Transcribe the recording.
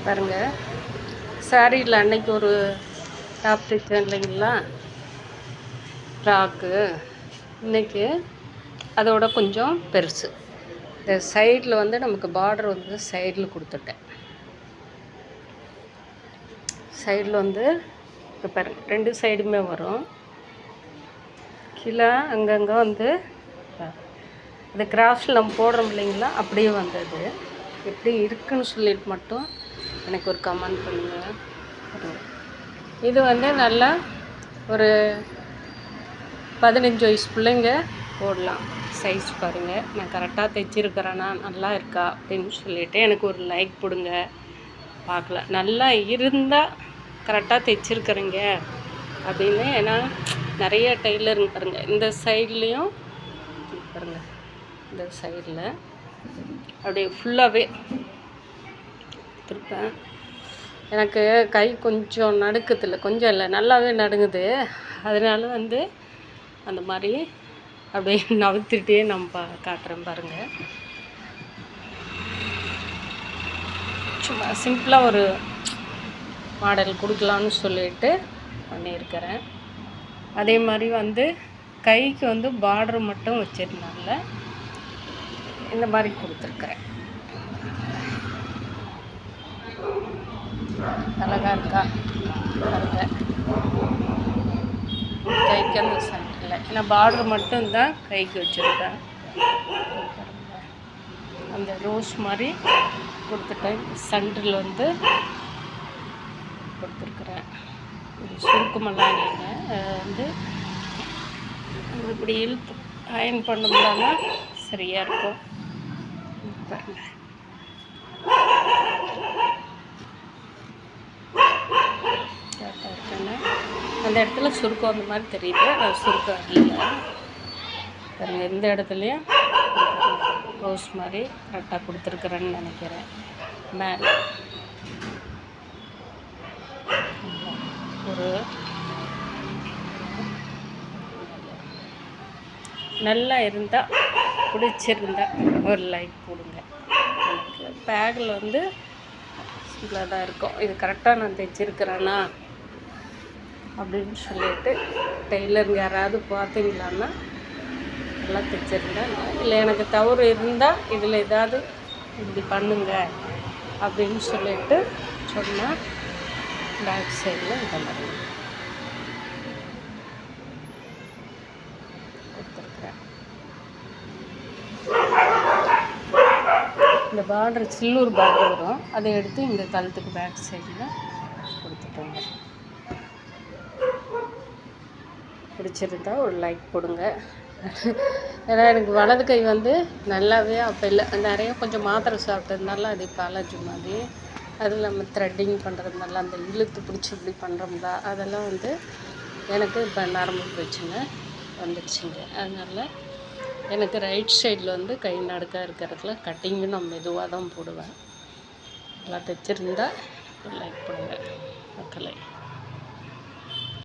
பாருங்கள், சாரியில் அன்னைக்கு ஒரு டாப் தைச்சேன் இல்லைங்களா, ஃப்ராக்கு. இன்றைக்கி அதோட கொஞ்சம் பெருசு. இந்த சைடில் வந்து நமக்கு பார்டர் வந்து சைடில் கொடுத்துட்டேன். சைடில் வந்து இப்போ பாருங்கள், 2 சைடுமே வரும். கீழே அங்கங்கே வந்து அது கிராஃப்டில் நம்ம போடுறோம் இல்லைங்களா, அப்படியே வந்தது. எப்படி இருக்குன்னு சொல்லிட்டு மட்டும் எனக்கு ஒரு கமெண்ட் பண்ணுங்கள். இது வந்து நல்லா ஒரு 15 வயசு பிள்ளைங்க போடலாம். சைஸ் பாருங்கள், நான் கரெக்டாக தைச்சிருக்கிறேன்னா, நல்லா இருக்கா அப்படின்னு சொல்லிவிட்டு எனக்கு ஒரு லைக் போடுங்க. பார்க்கலாம், நல்லா இருந்தால் கரெக்டாக தைச்சிருக்கிறீங்க அப்படின்னு. ஏன்னா நிறைய டெய்லருங்க பாருங்கள், இந்த சைட்லேயும் பாருங்கள், இந்த சைடில் அப்படியே ஃபுல்லாகவே திருப்பேன். எனக்கு கை கொஞ்சம் நடுக்கத்தில், கொஞ்சம் இல்லை நல்லாவே நடுங்குது. அதனால வந்து அந்த மாதிரி அப்படியே நவுத்திட்டே நம்ம காட்டுறேன் பாருங்கள். சும்மா சிம்பிளாக ஒரு மாடல் கொடுக்கலான்னு சொல்லிட்டு பண்ணியிருக்கிறேன். அதே மாதிரி வந்து கைக்கு வந்து பார்டர் மட்டும் வச்சிருந்தால இந்த மாதிரி கொடுத்துருக்குறேன். அழகாக இருக்கா பாருங்க. கைக்கு அந்த சென்டரில் ஏன்னா பார்டர் மட்டும்தான் கைக்கு வச்சுருக்கேன். அந்த ரோஸ் மாதிரி கொடுத்துட்டேன். சென்டரில் வந்து கொடுத்துருக்குறேன். சுருக்கமெல்லாம் இல்லைங்க, வந்து இப்படி இழுத்து அயன் பண்ணோம்னா சரியாக இருக்கும். பாருங்க, கரெக்டாக இருக்குன்னு அந்த இடத்துல சுருக்கம் அந்த மாதிரி தெரியுது. அது சுருக்கம் இல்லை பாருங்க. எந்த இடத்துலையும் ரோஸ் மாதிரி கரெக்டாக கொடுத்துருக்குறேன்னு நினைக்கிறேன். மேலே ஒரு நல்லா இருந்தால், பிடிச்சிருந்தா ஒரு லைக் போடுங்க. எனக்கு பேக்கில் வந்து சிம்பிளாக தான் இருக்கும். இது கரெக்டாக நான் தைச்சிருக்கிறேன்னா அப்படின்னு சொல்லிட்டு டெய்லருங்க யாராவது பார்த்தீங்களான்னா நல்லா தைச்சிருந்தேன். இல்லை எனக்கு தவறு இருந்தால் இதில் ஏதாவது இப்படி பண்ணுங்க அப்படின்னு சொல்லிட்டு சொன்னால் பேக் சைடில் இந்த மாதிரி கொடுத்துருக்குறேன். இந்த பார்டர் சில்லூர் பார்டர் வரும், அதை எடுத்து இந்த கழுத்துக்கு பேக் சைடில் கொடுத்துட்டோங்க. பிடிச்சிருந்தா ஒரு லைக் போடுங்க. ஏன்னா எனக்கு வலது கை வந்து நல்லாவே அப்போ இல்லை, நிறைய கொஞ்சம் மாத்திரை சாப்பிட்டதுனால அது இப்போ அலர்ஜி மாதிரி. அதில் நம்ம த்ரெட்டிங் பண்ணுறதுனால அந்த இழுத்து பிடிச்சி இப்படி பண்ணுறோம்ல, அதெல்லாம் வந்து எனக்கு இப்போ நரம்பு பிரச்சனை வந்துடுச்சுங்க. அதனால் எனக்கு ரைட் சைடில் வந்து கை நடுக்க இருக்கிறதுல கட்டிங்கு நான் மெதுவாக தான் போடுவேன். நல்லா தைச்சிருந்தா லைக் பண்ணுங்கள் மக்களை.